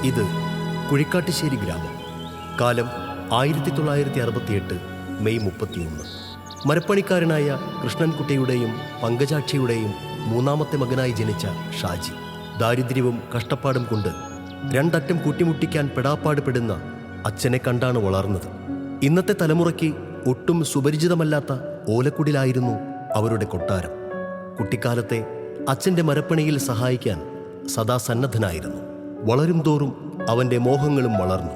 ഇത് കുഴിക്കാട്ടുശ്ശേരി ഗ്രാമം. കാലം 1968 മെയ് 31. മരപ്പണിക്കാരനായ കൃഷ്ണൻകുട്ടിയുടെയും പങ്കജാക്ഷിയുടെയും മൂന്നാമത്തെ മകനായി ജനിച്ച ഷാജി ദാരിദ്ര്യവും കഷ്ടപ്പാടും കൊണ്ട് രണ്ടറ്റം കൂട്ടിമുട്ടിക്കാൻ പെടാപ്പാട് പെടുന്ന അച്ഛനെ കണ്ടാണ് വളർന്നത്. ഇന്നത്തെ തലമുറയ്ക്ക് ഒട്ടും സുപരിചിതമല്ലാത്ത ഓലക്കുടിലായിരുന്നു അവരുടെ കൊട്ടാരം. കുട്ടിക്കാലത്തെ അച്ഛൻ്റെ മരപ്പണിയിൽ സഹായിക്കാൻ സദാ സന്നദ്ധനായിരുന്നു. വളരും തോറും അവൻ്റെ മോഹങ്ങളും വളർന്നു.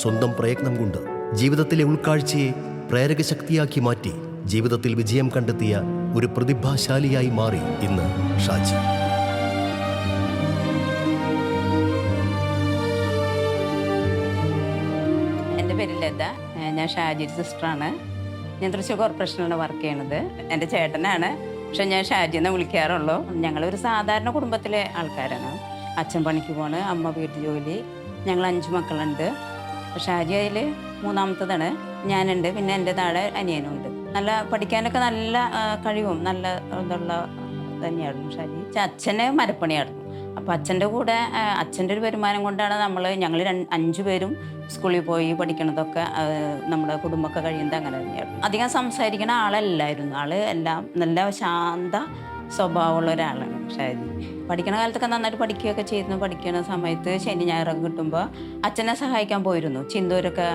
സ്വന്തം പ്രയത്നം കൊണ്ട് ജീവിതത്തിലെ ഉൾക്കാഴ്ചയെ പ്രേരകശക്തിയാക്കി മാറ്റി ജീവിതത്തിൽ വിജയം കണ്ടെത്തിയ ഒരു പ്രതിഭാശാലിയായി മാറി ഇന്ന് ഷാജി. എൻ്റെ പേര് ലത. ഞാൻ ഷാജിയുടെ സിസ്റ്ററാണ്. ഞാൻ തൃശ്ശൂർ കോർപ്പറേഷനിലാണ് വർക്ക് ചെയ്യണത്. എൻ്റെ ചേട്ടനാണ്, പക്ഷെ ഞാൻ ഷാജിയെന്ന് വിളിക്കാറുള്ളൂ. ഞങ്ങളൊരു സാധാരണ കുടുംബത്തിലെ ആൾക്കാരാണ്. അച്ഛൻ പണിക്ക് പോണ്, അമ്മ വീട്ടു ജോലി. ഞങ്ങൾ 5 മക്കളുണ്ട്. ഷാജി അതിൽ മൂന്നാമത്തതാണ്. ഞാനുണ്ട്, പിന്നെ എൻ്റെ താഴെ അനിയനുണ്ട്. നല്ല പഠിക്കാനൊക്കെ നല്ല കഴിവും നല്ല ഇതുള്ള തന്നെയായിരുന്നു ഷാജി. അച്ഛന് മരപ്പണിയായിരുന്നു. അപ്പോൾ അച്ഛൻ്റെ കൂടെ അച്ഛൻ്റെ ഒരു വരുമാനം കൊണ്ടാണ് ഞങ്ങൾ 5 പേരും സ്കൂളിൽ പോയി പഠിക്കണതൊക്കെ. നമ്മുടെ കുടുംബമൊക്കെ കഴിയുന്നത് അങ്ങനെ തന്നെയായിരുന്നു. അധികം സംസാരിക്കുന്ന ആളല്ലായിരുന്നു. എല്ലാം നല്ല ശാന്ത സ്വഭാവമുള്ള ഒരാളാണ് ഷാജി. പഠിക്കണ കാലത്തൊക്കെ നന്നായിട്ട് പഠിക്കുകയൊക്കെ ചെയ്തിരുന്നു. പഠിക്കുന്ന സമയത്ത് ശനി ഞായറൊക്കെ കിട്ടുമ്പോൾ അച്ഛനെ സഹായിക്കാൻ പോയിരുന്നു. ചിന്തൂരൊക്കെ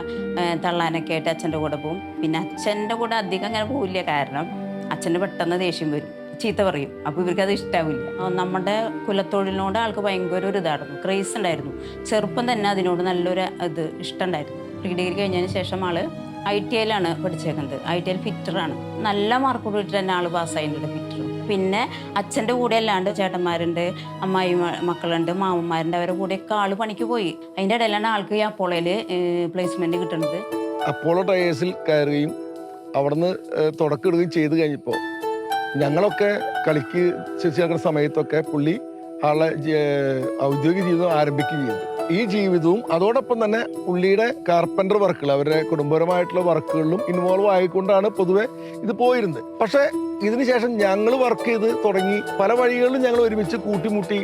തള്ളാനൊക്കെ ആയിട്ട് അച്ഛൻ്റെ കൂടെ പോകും. പിന്നെ അച്ഛൻ്റെ കൂടെ അധികം അങ്ങനെ പോവില്ല, കാരണം അച്ഛന് പെട്ടെന്ന് ദേഷ്യം വരും, ചീത്ത പറയും. അപ്പോൾ ഇവർക്കത് ഇഷ്ടാവില്ല. നമ്മുടെ കുലത്തൊഴിലിനോട് ആൾക്ക് ഭയങ്കര ഒരു ഇതായിരുന്നു, ക്രേസ് ഉണ്ടായിരുന്നു. ചെറുപ്പം തന്നെ അതിനോട് നല്ലൊരു ഇഷ്ടമുണ്ടായിരുന്നു. പ്രീ ഡിഗ്രി കഴിഞ്ഞതിന് ശേഷം ITIയിലാണ് പഠിച്ചേക്കുന്നത്. ITIയിൽ ഫിറ്ററാണ്. നല്ല മാർക്ക് കൂടിയിട്ട് തന്നെ പാസ്സായിട്ടുണ്ട് ഫിറ്റർ. പിന്നെ അച്ഛൻ്റെ കൂടെ അല്ലാണ്ട് ചേട്ടന്മാരുണ്ട്, അമ്മായി മക്കളുണ്ട്, മാമന്മാരുണ്ട്. അവരുടെ കൂടെയൊക്കെ പണിക്ക് പോയി. അതിൻ്റെ ഇടയിലാണ് ആൾക്ക് ഈ അപ്പോളോയിൽ പ്ലേസ്മെൻറ്റ് കിട്ടുന്നത്. അപ്പോളോ ടയേഴ്സിൽ കയറുകയും അവിടുന്ന് തുടക്കിടുകയും ചെയ്ത് കഴിഞ്ഞപ്പോൾ ഞങ്ങളൊക്കെ കളിക്ക് ചേർക്കുന്ന സമയത്തൊക്കെ പുള്ളി ആളെ ഔദ്യോഗിക ജീവിതം ആരംഭിക്കുകയും ചെയ്തു. ഈ ജീവിതവും അതോടൊപ്പം തന്നെ പുള്ളിയുടെ കാർപ്പൻ്റർ വർക്കുകൾ, അവരുടെ കുടുംബപരമായിട്ടുള്ള വർക്കുകളിലും ഇൻവോൾവ് ആയിക്കൊണ്ടാണ് പൊതുവെ ഇത് പോയിരുന്നത്. പക്ഷേ ഇതിനുശേഷം ഞങ്ങൾ വർക്ക് ചെയ്ത് തുടങ്ങി. പല വഴികളിലും ഞങ്ങൾ ഒരുമിച്ച് കൂട്ടിമുട്ടി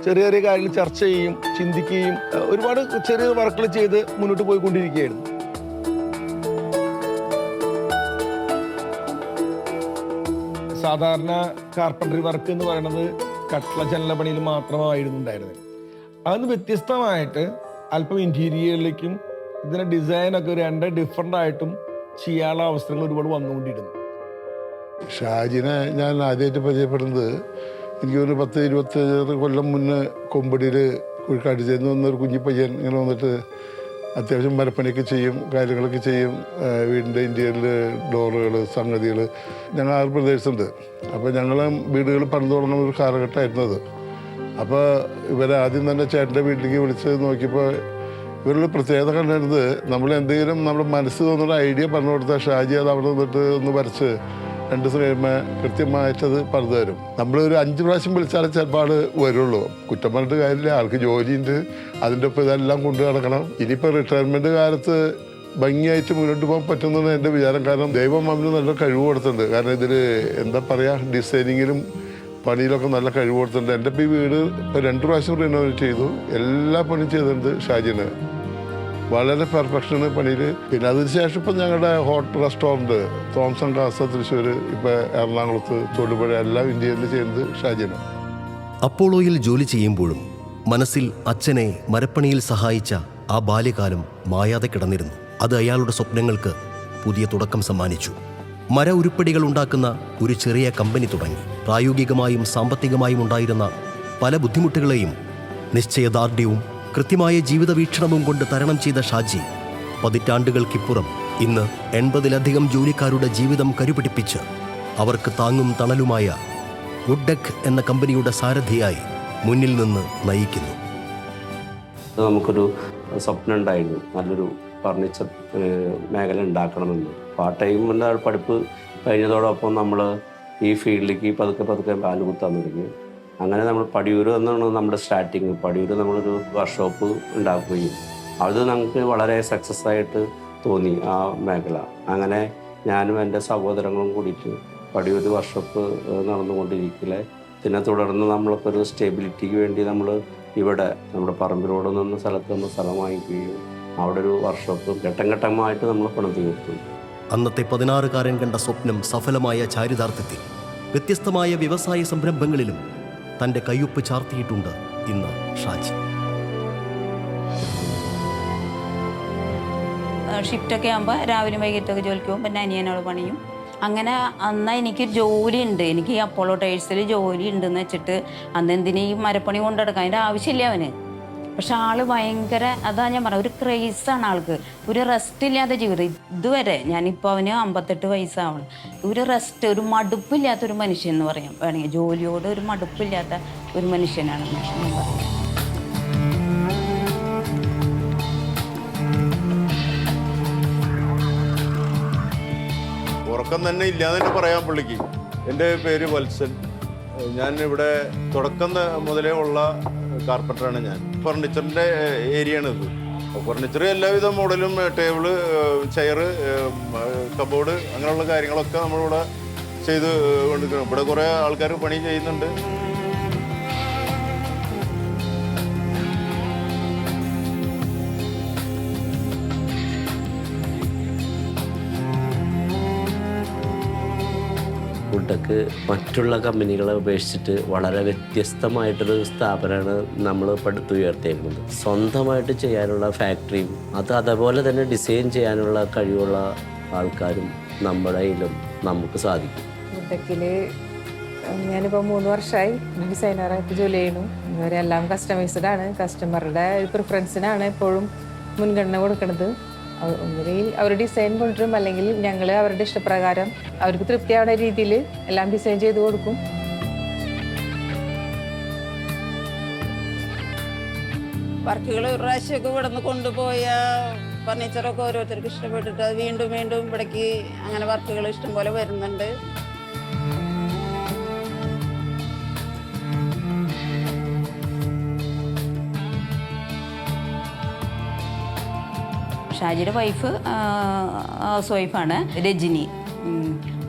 ചെറിയ ചെറിയ കാര്യങ്ങൾ ചർച്ച ചെയ്യും, ചിന്തിക്കുകയും ഒരുപാട് ചെറിയ വർക്കുകൾ ചെയ്ത് മുന്നോട്ട് പോയിക്കൊണ്ടിരിക്കുകയായിരുന്നു. സാധാരണ കാർപ്പൻട്രി വർക്ക് എന്ന് പറയുന്നത് കട്ട്ള ജനല പണിയിൽ മാത്രമായിരുന്നു ഉണ്ടായിരുന്നത്. അതിന് വ്യത്യസ്തമായിട്ട് അല്പം ഇൻറ്റീരിയറിലേക്കും ഇതിൻ്റെ ഡിസൈനൊക്കെ ഡിഫറെൻ്റ് ആയിട്ടും ചെയ്യാനുള്ള അവസരങ്ങൾ ഒരുപാട് വന്നുകൊണ്ടിരുന്നു. ഷാജിനെ ഞാൻ ആദ്യമായിട്ട് പരിചയപ്പെടുന്നത് എനിക്കൊരു 10-27 കൊല്ലം മുന്നേ കൊമ്പടിയിൽ കുഴിക്കാട്ട് ചെന്ന് വന്നൊരു കുഞ്ഞിപ്പയ്യൻ ഇങ്ങനെ വന്നിട്ട് അത്യാവശ്യം മരപ്പണിയൊക്കെ ചെയ്യും, കാര്യങ്ങളൊക്കെ ചെയ്യും. വീടിൻ്റെ ഇൻറ്റീരിയറിൽ ഡോറുകൾ, സംഗതികൾ. ഞങ്ങൾ 6 പ്രദേശമുണ്ട്. അപ്പോൾ ഞങ്ങൾ വീടുകൾ പണിത് തുടങ്ങുന്ന ഒരു കാലഘട്ടമായിരുന്നു അത്. അപ്പോൾ ഇവരെ ആദ്യം തന്നെ ചേട്ടൻ്റെ വീട്ടിലേക്ക് വിളിച്ച് നോക്കിയപ്പോൾ ഇവരുടെ പ്രത്യേകത കണ്ടിരുന്നത്, നമ്മൾ എന്തെങ്കിലും നമ്മുടെ മനസ്സ് തോന്നുന്ന ഐഡിയ പറഞ്ഞു കൊടുത്താൽ ഷാജി അത് അവിടെ നിന്നിട്ട് ഒന്ന് വരച്ച് 2 ദിവസം കഴിയുമ്പോൾ കൃത്യമായിട്ടത് പറഞ്ഞു തരും. നമ്മളൊരു 5 പ്രാവശ്യം വിളിച്ചാലേ ചിലപ്പോൾ ആൾ വരുള്ളൂ. കുറ്റം പറഞ്ഞിട്ട് കാര്യമില്ല, ആൾക്ക് ജോലിയുണ്ട്, അതിൻ്റെ ഒപ്പം ഇതെല്ലാം കൊണ്ടു നടക്കണം. ഇനിയിപ്പോൾ റിട്ടയർമെൻറ്റ് കാലത്ത് ഭംഗിയായിട്ട് മുന്നോട്ട് പോകാൻ പറ്റുന്നതാണ് എൻ്റെ വിചാരം. കാരണം ദൈവം അവന് നല്ല കഴിവ് കൊടുത്തിട്ടുണ്ട്. കാരണം ഇതിൽ എന്താ പറയുക, ഡിസൈനിങ്ങിലും പണിയിലൊക്കെ നല്ല കഴിവ് കൊടുത്തിട്ടുണ്ട്. എൻ്റെ ഇപ്പോൾ ഈ വീട് ഇപ്പോൾ 2 പ്രാവശ്യം റിനോവേറ്റ് ചെയ്തു. എല്ലാ പണിയും ചെയ്തിട്ടുണ്ട് ഷാജിന്. വളരെ പെർഫെക്ഷനാണ് പണിയിൽ. പിന്നെ അതിനുശേഷം ഇപ്പം ഞങ്ങളുടെ ഹോട്ടൽ റെസ്റ്റോറൻറ്റ് തോംസൺ കാസ തൃശ്ശൂർ, ഇപ്പോൾ എറണാകുളത്ത്, തൊടുപുഴ, എല്ലാം ഇന്ത്യയിൽ ചെയ്യുന്നത് ഷാജിന്. അപ്പോളോയിൽ ജോലി ചെയ്യുമ്പോഴും മനസ്സിൽ അച്ഛനെ മരപ്പണിയിൽ സഹായിച്ച ആ ബാല്യകാലം മായാതെ കിടന്നിരുന്നു. അത് അയാളുടെ സ്വപ്നങ്ങൾക്ക് പുതിയ തുടക്കം സമ്മാനിച്ചു. മര ഉരുപ്പടികൾ ഉണ്ടാക്കുന്ന ഒരു ചെറിയ കമ്പനി തുടങ്ങി. പ്രായോഗികമായും സാമ്പത്തികമായും ഉണ്ടായിരുന്ന പല ബുദ്ധിമുട്ടുകളെയും നിശ്ചയദാർഢ്യവും കൃത്യമായ ജീവിത വീക്ഷണവും കൊണ്ട് തരണം ചെയ്ത ഷാജി പതിറ്റാണ്ടുകൾക്കിപ്പുറം ഇന്ന് 80-ലധികം ജോലിക്കാരുടെ ജീവിതം കരുപിടിപ്പിച്ച് അവർക്ക് താങ്ങും തണലുമായ വുഡ്ഡെക്ക് എന്ന കമ്പനിയുടെ സാരഥിയായി മുന്നിൽ നിന്ന് നയിക്കുന്നു. നമുക്കൊരു സ്വപ്നം ഉണ്ടായിരുന്നു, നല്ലൊരു ഫർണിച്ചർ മേഖല ഉണ്ടാക്കണമെന്ന്. പാർട്ട് ടൈം പഠിപ്പ് കഴിഞ്ഞതോടൊപ്പം നമ്മൾ ഈ ഫീൽഡിലേക്ക് പതുക്കെ കാലുകുത്താൻ തുടങ്ങി. അങ്ങനെ നമ്മൾ പടിയൂർ എന്നാണ് നമ്മുടെ സ്റ്റാർട്ടിങ്. പടിയൂർ നമ്മളൊരു വർക്ക്ഷോപ്പ് ഉണ്ടാക്കുകയും അത് നമുക്ക് വളരെ സക്സസ് ആയിട്ട് തോന്നി ആ മേഖല. അങ്ങനെ ഞാനും എൻ്റെ സഹോദരങ്ങളും കൂടിയിട്ട് പടിയൂർ വർക്ക്ഷോപ്പ് നടന്നുകൊണ്ടിരിക്കലെ. പിന്നെ തുടർന്ന് നമ്മളൊക്കെ ഒരു സ്റ്റെബിലിറ്റിക്ക് വേണ്ടി നമ്മൾ ഇവിടെ നമ്മുടെ പറമ്പിലോട് നിന്ന സ്ഥലത്ത് നമ്മൾ സ്ഥലം വാങ്ങിക്കുകയും അവിടെ ഒരു വർക്ക്ഷോപ്പ് ഘട്ടം ഘട്ടമായിട്ട് നമ്മൾ പണം തീർത്തും. അന്നത്തെ 16-കാരൻ കണ്ട സ്വപ്നം സഫലമായ ചാരിതാർത്ഥ്യത്തിൽ വ്യത്യസ്തമായ വ്യവസായ സംരംഭങ്ങളിലും തൻ്റെ കയ്യൊപ്പ് ചാർത്തിയിട്ടുണ്ട് ഇന്ന് ഷാജി. ഷിഫ്റ്റൊക്കെ ആകുമ്പോൾ രാവിലെ വൈകിട്ടൊക്കെ ജോലിക്ക് പോകും. പിന്നെ അനിയനോട് പണിയും. അങ്ങനെ അന്ന് എനിക്ക് ജോലി ഉണ്ട്, എനിക്ക് ഈ അപ്പോളോ ടൈൽസിൽ ജോലി ഉണ്ടെന്ന് വെച്ചിട്ട് അന്ന് എന്തിനീ മരപ്പണി കൊണ്ടെടുക്കാൻ അതിൻ്റെ ആവശ്യമില്ല അവന്. പക്ഷെ ആള് ഭയങ്കര, അതാ ഞാൻ പറഞ്ഞത്, ഒരു ക്രേസാണ് ആൾക്ക്. ഒരു റെസ്റ്റ് ഇല്ലാത്ത ജീവിതം ഇതുവരെ. ഞാനിപ്പോൾ അവന് 58 വയസ്സാവണം. ഒരു റെസ്റ്റ്, ഒരു മടുപ്പില്ലാത്തൊരു മനുഷ്യൻ എന്ന് പറയാം വേണമെങ്കിൽ. ജോലിയോട് ഒരു മടുപ്പില്ലാത്ത ഒരു മനുഷ്യനാണ് ഞാൻ പറയുന്നത്. ഉറക്കം തന്നെ ഇല്ലാന്ന് തന്നെ പറയാം പുള്ളിക്ക്. എൻ്റെ പേര് വത്സൻ. ഞാൻ ഇവിടെ തുടക്കം മുതലേ ഉള്ള കാർപ്പറ്ററാണ് ഞാൻ. ഫർണിച്ചറിൻ്റെ ഏരിയയാണ് ഇത്. ഫർണിച്ചർ എല്ലാവിധ മോഡലും, ടേബിള്, ചെയർ, കബോർഡ്, അങ്ങനെയുള്ള കാര്യങ്ങളൊക്കെ നമ്മളിവിടെ ചെയ്ത് കൊണ്ടിരിക്കണം. ഇവിടെ കുറേ ആൾക്കാർ പണി ചെയ്യുന്നുണ്ട്. ഫുഡൊക്കെ മറ്റുള്ള കമ്പനികളെ അപേക്ഷിച്ചിട്ട് വളരെ വ്യത്യസ്തമായിട്ടൊരു സ്ഥാപനമാണ് നമ്മൾ പടുത്തുയർത്തിയിരിക്കുന്നത്. സ്വന്തമായിട്ട് ചെയ്യാനുള്ള ഫാക്ടറിയും അതേപോലെ തന്നെ ഡിസൈൻ ചെയ്യാനുള്ള കഴിവുള്ള ആൾക്കാരും നമ്മുടെ കയ്യിലും നമുക്ക് സാധിക്കും. ഫുഡക്കിൽ ഞാനിപ്പോൾ 3 വർഷമായി ഡിസൈനറായിട്ട് ജോലി ചെയ്യണു. ഇവരെല്ലാം കസ്റ്റമൈസ്ഡ് ആണ്. കസ്റ്റമറുടെ പ്രിഫറൻസിനാണ് എപ്പോഴും മുൻഗണന കൊടുക്കുന്നത്. ഒന്നുകിൽ അവർ ഡിസൈൻ കൊണ്ടുവരും, അല്ലെങ്കിൽ ഞങ്ങൾ അവരുടെ ഇഷ്ടപ്രകാരം അവർക്ക് തൃപ്തിയാവുന്ന രീതിയിൽ എല്ലാം ഡിസൈൻ ചെയ്ത് കൊടുക്കും. വർക്കുകൾ ഒരു പ്രാവശ്യമൊക്കെ ഇവിടെ നിന്ന് കൊണ്ടുപോയ ഫർണിച്ചറൊക്കെ ഓരോരുത്തർക്ക് ഇഷ്ടപ്പെട്ടിട്ട് അത് വീണ്ടും വീണ്ടും ഇവിടേക്ക് അങ്ങനെ വർക്കുകൾ ഇഷ്ടംപോലെ വരുന്നുണ്ട്. ഷാജിയുടെ വൈഫ് ഹൗസ് വൈഫാണ് രജനി.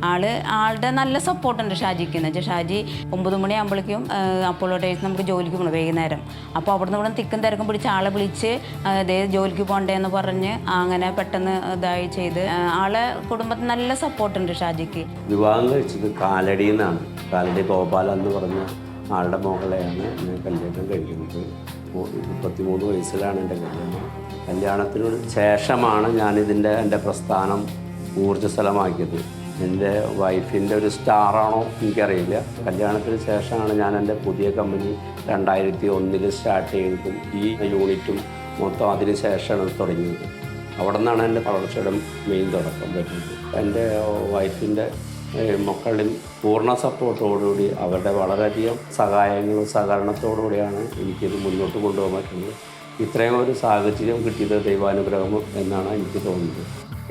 ആളുടെ നല്ല സപ്പോർട്ടുണ്ട് ഷാജിക്ക്. എന്ന് വെച്ചാൽ ഷാജി 9 മണിയാകുമ്പോഴേക്കും അപ്പോളോ ടൈൽസ് നമുക്ക് ജോലിക്ക് പോകണം വൈകുന്നേരം. അപ്പോൾ അവിടെ നിന്ന് തിക്കും തിരക്കും പിടിച്ച് ആളെ വിളിച്ച് അതേ ജോലിക്ക് പോകണ്ടേന്ന് പറഞ്ഞ് അങ്ങനെ പെട്ടെന്ന് ഇതായി ചെയ്ത് ആളെ കുടുംബത്തിൽ നല്ല സപ്പോർട്ടുണ്ട് ഷാജിക്ക്. വിവാഹം കഴിച്ചത് കാലടിയിൽ നിന്നാണ്. കാലടി ഗോപാല എന്ന് പറഞ്ഞ ആളുടെ മകളെയാണ് ഞാൻ കല്യാണം കഴിക്കുന്നത്. 33 വയസ്സിലാണ് എൻ്റെ കല്യാണം. കല്യാണത്തിന് ശേഷമാണ് എൻ്റെ പ്രസ്ഥാനം ഊർജ്ജസ്വലമാക്കിയത്. എൻ്റെ വൈഫിൻ്റെ ഒരു സ്റ്റാറാണോ എനിക്കറിയില്ല. കല്യാണത്തിന് ശേഷമാണ് ഞാൻ എൻ്റെ പുതിയ കമ്പനി 2001 സ്റ്റാർട്ട് ചെയ്തതും ഈ യൂണിറ്റും മൊത്തം അതിന് ശേഷമാണ് തുടങ്ങിയത്. അവിടെ നിന്നാണ് എൻ്റെ വളർച്ചയുടെ മെയിൻ തുടക്കം വരുന്നത്. എൻ്റെ വൈഫിൻ്റെ മക്കളിൽ പൂർണ്ണ സപ്പോർട്ടോടുകൂടി അവരുടെ വളരെയധികം സഹായങ്ങളും സഹകരണത്തോടുകൂടിയാണ് എനിക്കിത് മുന്നോട്ട് കൊണ്ടുപോകാൻ പറ്റുന്നത്. ഇത്രയും ഒരു സാഹചര്യം കിട്ടിയത് ദൈവാനുഗ്രഹം എന്നാണ് എനിക്ക് തോന്നുന്നത്.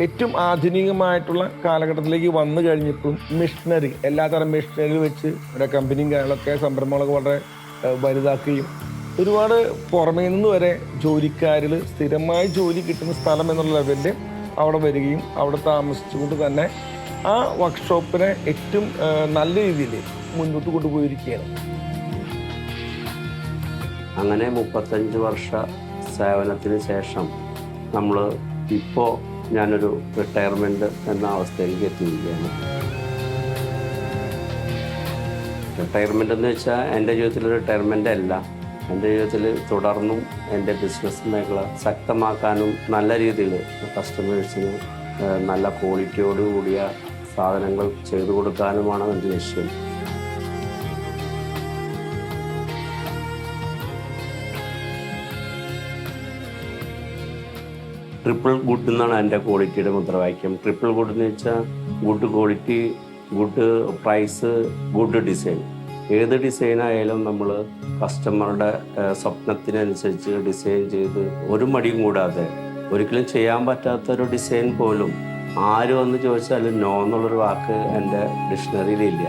ഏറ്റവും ആധുനികമായിട്ടുള്ള കാലഘട്ടത്തിലേക്ക് വന്നു കഴിഞ്ഞപ്പോൾ മെഷീനറി, എല്ലാതരം മെഷീനറി വെച്ച് ഇവിടെ കമ്പനിയും കാര്യങ്ങളൊക്കെ സംരംഭങ്ങളൊക്കെ വളരെ വലുതാക്കുകയും ഒരുപാട് പുറമേ നിന്ന് വരെ ജോലിക്കാരിൽ സ്ഥിരമായി ജോലി കിട്ടുന്ന സ്ഥലം എന്നുള്ള ലെവലിൽ അവിടെ വരികയും അവിടെ താമസിച്ചുകൊണ്ട് തന്നെ ആ വർക്ക്ഷോപ്പിനെ ഏറ്റവും നല്ല രീതിയിൽ മുന്നോട്ട് കൊണ്ടുപോയിരിക്കുകയാണ്. അങ്ങനെ 35 വർഷ സേവനത്തിന് ശേഷം ഇപ്പോൾ ഞാനൊരു റിട്ടയർമെൻറ്റ് എന്ന അവസ്ഥയിലേക്ക് എത്തിയിരിക്കുകയാണ്. റിട്ടയർമെൻ്റ് എന്ന് വെച്ചാൽ എൻ്റെ ജീവിതത്തിൽ റിട്ടയർമെൻ്റ് അല്ല. എൻ്റെ ജീവിതത്തിൽ തുടർന്നും എൻ്റെ ബിസിനസ് മേഖല ശക്തമാക്കാനും നല്ല രീതിയിൽ കസ്റ്റമേഴ്സിന് നല്ല ക്വാളിറ്റിയോട് കൂടിയ സാധനങ്ങൾ ചെയ്തു കൊടുക്കാനുമാണ് എൻ്റെ ലക്ഷ്യം. ട്രിപ്പിൾ ഗുഡ് എന്നാണ് എൻ്റെ ക്വാളിറ്റിയുടെ മുദ്രാവാക്യം. ട്രിപ്പിൾ ഗുഡ് എന്ന് വെച്ചാൽ good quality, good price, good design. ഏത് ഡിസൈനായാലും നമ്മൾ കസ്റ്റമറുടെ സ്വപ്നത്തിനനുസരിച്ച് ഡിസൈൻ ചെയ്ത് ഒരു മടിയും കൂടാതെ, ഒരിക്കലും ചെയ്യാൻ പറ്റാത്തൊരു ഡിസൈൻ പോലും ആര് വന്ന് ചോദിച്ചാലും നോ എന്നുള്ളൊരു വാക്ക് എൻ്റെ ഡിക്ഷണറിയിലില്ല.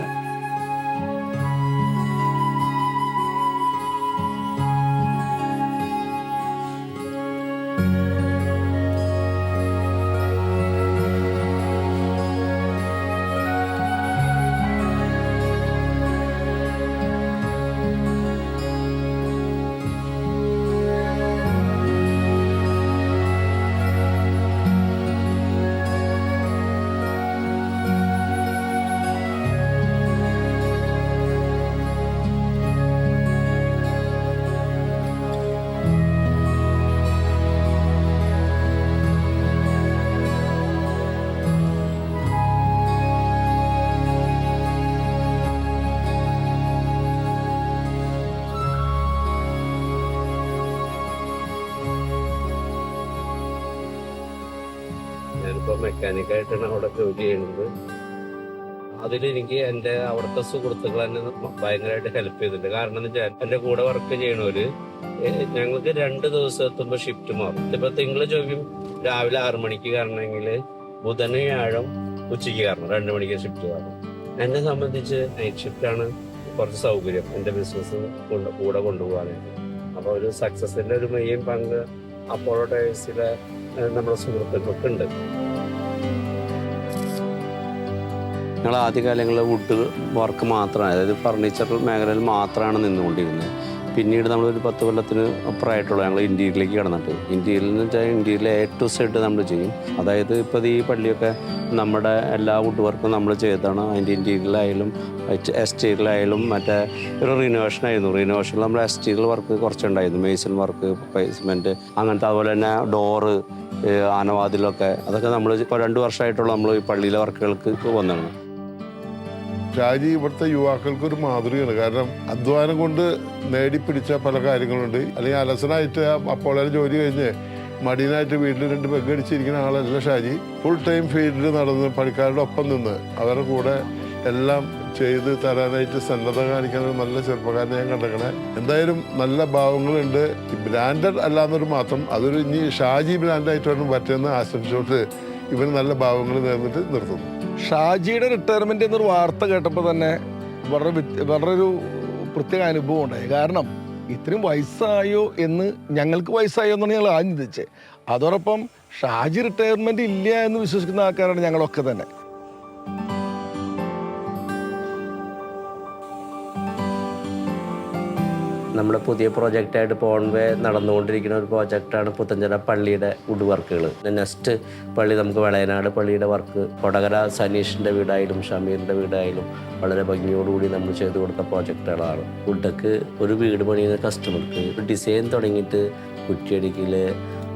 ഞാനിപ്പോൾ മെക്കാനിക്കായിട്ടാണ് അവിടെ ജോലി ചെയ്യുന്നത്. അതിലെനിക്ക് എൻ്റെ അവിടുത്തെ സുഹൃത്തുക്കൾ എന്നെ ഭയങ്കരമായിട്ട് ഹെൽപ്പ് ചെയ്തിട്ടുണ്ട്. കാരണം എന്ന് വെച്ചാൽ എൻ്റെ കൂടെ വർക്ക് ചെയ്യണവര് ഞങ്ങൾക്ക് 2 ദിവസം എത്തുമ്പോൾ ഷിഫ്റ്റ് മാറും. ഇപ്പൊ തിങ്കൾ ചൊവ്വയും രാവിലെ 6 മണിക്ക് കയറണമെങ്കിൽ ബുധനും വ്യാഴം ഉച്ചയ്ക്ക് കയറണം, 2 മണിക്ക് ഷിഫ്റ്റ് കയറണം. എന്നെ സംബന്ധിച്ച് നൈറ്റ് ഷിഫ്റ്റാണ് കുറച്ച് സൗകര്യം എൻ്റെ ബിസിനസ് കൂടെ കൊണ്ടുപോകാനായിട്ട്. അപ്പോൾ ഒരു സക്സസിന്റെ ഒരു മെയിൻ പങ്ക് അപ്പോളോ ടയേഴ്സിലെ നമ്മുടെ സുഹൃത്തുക്കൾക്കുണ്ട്. ഞങ്ങൾ ആദ്യകാലങ്ങളിൽ വുഡ് വർക്ക് മാത്രമാണ്, അതായത് ഫർണിച്ചർ മേഖലയിൽ മാത്രമാണ് നിന്നുകൊണ്ടിരുന്നത്. പിന്നീട് നമ്മളൊരു 10 കൊല്ലത്തിന് അപ്പുറമായിട്ടുള്ള ഞങ്ങൾ ഇന്ത്യയിലേക്ക് കടന്നിട്ട്, ഇന്ത്യയിൽ എന്ന് വെച്ചാൽ ഇന്ത്യയിലെ A to Z നമ്മൾ ചെയ്യും. അതായത് ഇപ്പോൾ ഈ പള്ളിയൊക്കെ നമ്മുടെ എല്ലാ വുഡ് വർക്കും നമ്മൾ ചെയ്തതാണ്. അതിൻ്റെ ഇൻറ്റീരിയലായാലും എക്സ്റ്റീരിയലായാലും മറ്റേ ഒരു റിനോവേഷനായിരുന്നു. റിനോവേഷനിൽ നമ്മൾ എക്സ്റ്റീരിയൽ വർക്ക് കുറച്ചുണ്ടായിരുന്നു, മേസൺ വർക്ക്, ബേസ്മെൻറ്റ്, അങ്ങനത്തെ. അതുപോലെ തന്നെ ഡോറ്, ആനവാതിലൊക്കെ, അതൊക്കെ നമ്മൾ ഇപ്പോൾ 2 വർഷമായിട്ടുള്ള നമ്മൾ ഈ പള്ളിയിലെ വർക്കുകൾക്ക് വന്നതാണ്. ഷാജി ഇവിടുത്തെ യുവാക്കൾക്ക് ഒരു മാതൃകയാണ്. കാരണം അധ്വാനം കൊണ്ട് നേടിപ്പിടിച്ച പല കാര്യങ്ങളുണ്ട്. അല്ലെങ്കിൽ അലസനായിട്ട് അപ്പോളെ ജോലി കഴിഞ്ഞ് മടിയനായിട്ട് വീട്ടിൽ 2 പെഗ് അടിച്ചിരിക്കുന്ന ആളല്ല ഷാജി. ഫുൾ ടൈം ഫീൽഡിൽ നടന്ന് പണിക്കാരുടെ ഒപ്പം നിന്ന് അവരുടെ കൂടെ എല്ലാം ചെയ്ത് തരാനായിട്ട് സന്നദ്ധ കാണിക്കാൻ ഒരു നല്ല ചെറുപ്പക്കാരനെ ഞാൻ കണ്ടേക്കണേ. എന്തായാലും നല്ല ഭാവങ്ങളുണ്ട്. ബ്രാൻഡഡ് അല്ലാന്നൊരു മാത്രം, അതൊരു ഇനി ഷാജി ബ്രാൻഡായിട്ട് വേണം പറ്റുമെന്ന് ആശംസിച്ചോട്ട് ഇവന് നല്ല ഭാവങ്ങൾ നേർന്നിട്ട് നിർത്തുന്നു. ഷാജിയുടെ റിട്ടയർമെന്റ് എന്നൊരു വാർത്ത കേട്ടപ്പോൾ തന്നെ വളരെ ഒരു പ്രത്യേക അനുഭവം ഉണ്ടായി. കാരണം ഇത്രയും വയസ്സായോ എന്ന്, ഞങ്ങൾക്ക് വയസ്സായോ എന്നാണ് ഞങ്ങൾ ആദ്യം ചിന്തിച്ചത്. അതോടൊപ്പം ഷാജി റിട്ടയർമെന്റ് ഇല്ല എന്ന് വിശ്വസിക്കുന്ന ആൾക്കാരാണ് ഞങ്ങളൊക്കെ തന്നെ. നമ്മുടെ പുതിയ പ്രോജക്റ്റായിട്ട് പോൺവേ നടന്നുകൊണ്ടിരിക്കുന്ന ഒരു പ്രോജക്റ്റാണ് പുത്തഞ്ചിറ പള്ളിയുടെ വുഡ് വർക്കുകൾ. നെക്സ്റ്റ് പള്ളി നമുക്ക് വെളയനാട് പള്ളിയുടെ വർക്ക്, കൊടകര സനീഷിൻ്റെ വീടായാലും ഷമീറിൻ്റെ വീടായാലും വളരെ ഭംഗിയോടുകൂടി നമ്മൾ ചെയ്തു കൊടുത്ത പ്രോജക്റ്റുകളാണ്. വുഡൊക്കെ ഒരു വീട് പണിയുന്ന കസ്റ്റമർക്ക് ഡിസൈൻ തുടങ്ങിയിട്ട് കുറ്റിയടിക്കൽ,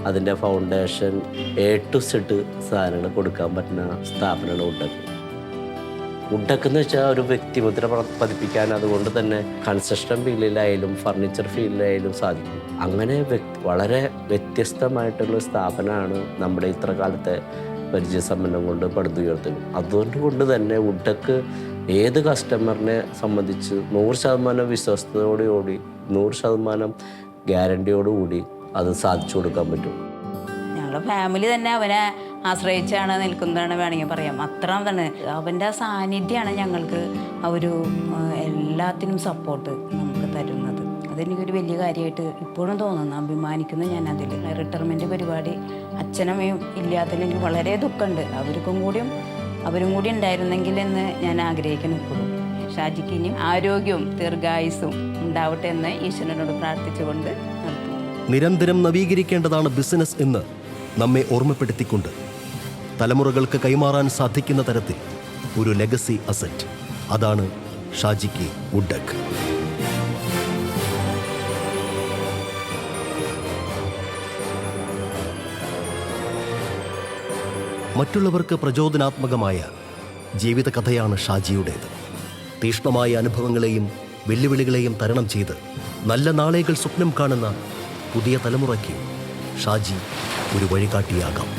അതിൻ്റെ ഫൗണ്ടേഷൻ, A to Z സാധനങ്ങൾ കൊടുക്കാൻ പറ്റുന്ന സ്ഥാപനമാണ് വുഡൊക്കെ. വുഡൊക്കെ എന്ന് വെച്ചാൽ ഒരു വ്യക്തിമുദ്ര പതിപ്പിക്കാൻ അതുകൊണ്ട് തന്നെ കൺസ്ട്രക്ഷൻ ഫീൽഡിലായാലും ഫർണിച്ചർ ഫീൽഡിലായാലും സാധിക്കും. അങ്ങനെ വളരെ വ്യത്യസ്തമായിട്ടുള്ള സ്ഥാപനമാണ് നമ്മുടെ ഇത്ര കാലത്തെ പരിചയസമ്പന്നം കൊണ്ട് പടുത്തുയർത്തുന്നത്. അതുകൊണ്ട് തന്നെ വുഡൊക്കെ ഏത് കസ്റ്റമറിനെ സംബന്ധിച്ച് 100% വിശ്വസ്തയോടുകൂടി 100% ഗ്യാരണ്ടിയോടുകൂടി അത് സാധിച്ചു കൊടുക്കാൻ പറ്റും. ഞങ്ങളുടെ ഫാമിലി തന്നെ അവനെ ആശ്രയിച്ചാണ് നിൽക്കുന്നതാണ് വേണമെങ്കിൽ പറയാം. അത്ര തന്നെ അവൻ്റെ സാന്നിധ്യമാണ് ഞങ്ങൾക്ക് ആ ഒരു എല്ലാത്തിനും സപ്പോർട്ട് നമുക്ക് തരുന്നത്. അതെനിക്കൊരു വലിയ കാര്യമായിട്ട് ഇപ്പോഴും തോന്നുന്നു, അഭിമാനിക്കുന്നു ഞാൻ അതിൽ. റിട്ടയർമെൻറ്റ് പരിപാടി അച്ഛനമ്മയും ഇല്ലാത്തതിൽ എനിക്ക് വളരെ ദുഃഖമുണ്ട്. അവരും കൂടി ഉണ്ടായിരുന്നെങ്കിൽ എന്ന് ഞാൻ ആഗ്രഹിക്കുന്നു ഇപ്പോഴും. ഷാജിക്ക് ഇനിയും ആരോഗ്യവും ദീർഘായുസ്സും ഉണ്ടാവട്ടെ എന്ന് ഈശ്വരനോട് പ്രാർത്ഥിച്ചുകൊണ്ട് നിർത്തുന്നു. നിരന്തരം നവീകരിക്കേണ്ടതാണ് ബിസിനസ് എന്ന് നമ്മെ ഓർമ്മപ്പെടുത്തിക്കൊണ്ട് തലമുറകൾക്ക് കൈമാറാൻ സാധിക്കുന്ന തരത്തിൽ ഒരു ലെഗസി അസറ്റ്, അതാണ് ഷാജിക്ക് വുഡക്ക്. മറ്റുള്ളവർക്ക് പ്രചോദനാത്മകമായ ജീവിതകഥയാണ് ഷാജിയുടേത്. തീക്ഷ്ണമായ അനുഭവങ്ങളെയും വെല്ലുവിളികളെയും തരണം ചെയ്ത് നല്ല നാളേകൾ സ്വപ്നം കാണുന്ന പുതിയ തലമുറയ്ക്ക് ഷാജി ഒരു വഴികാട്ടിയാകാം.